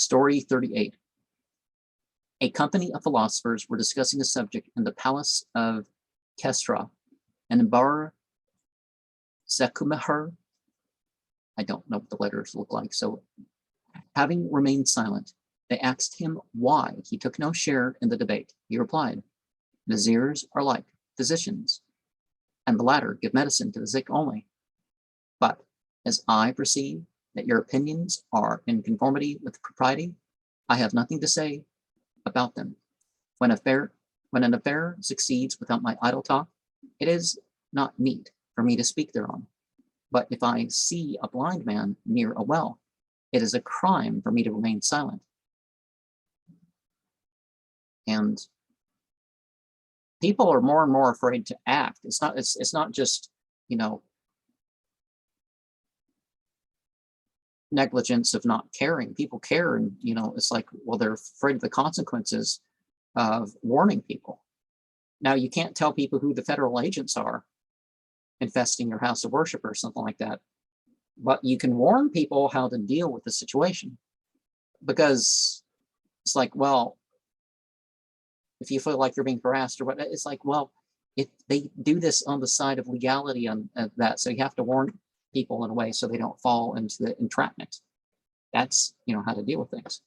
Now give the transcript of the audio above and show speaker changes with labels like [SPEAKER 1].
[SPEAKER 1] Story 38. A company of philosophers were discussing a subject in the palace of Kesra, and Bar Sekumahar, I don't know what the letters look like, so having remained silent, they asked him why he took no share in the debate. He replied, Viziers are like physicians, and the latter give medicine to the sick only. But as I perceive that your opinions are in conformity with propriety, I have nothing to say about them. When an affair succeeds without my idle talk, it is not meet for me to speak thereon. But if I see a blind man near a well, it is a crime for me to remain silent. And people are more and more afraid to act. It's not just, negligence of not caring. People care, and it's like, well, they're afraid of the consequences of warning people. Now, you can't tell people who the federal agents are infesting your house of worship or something like that, but you can warn people how to deal with the situation, because it's like, well, if you feel like you're being harassed or what, it's like, well, if they do this on the side of legality on that, so you have to warn people in a way so they don't fall into the entrapment. That's how to deal with things.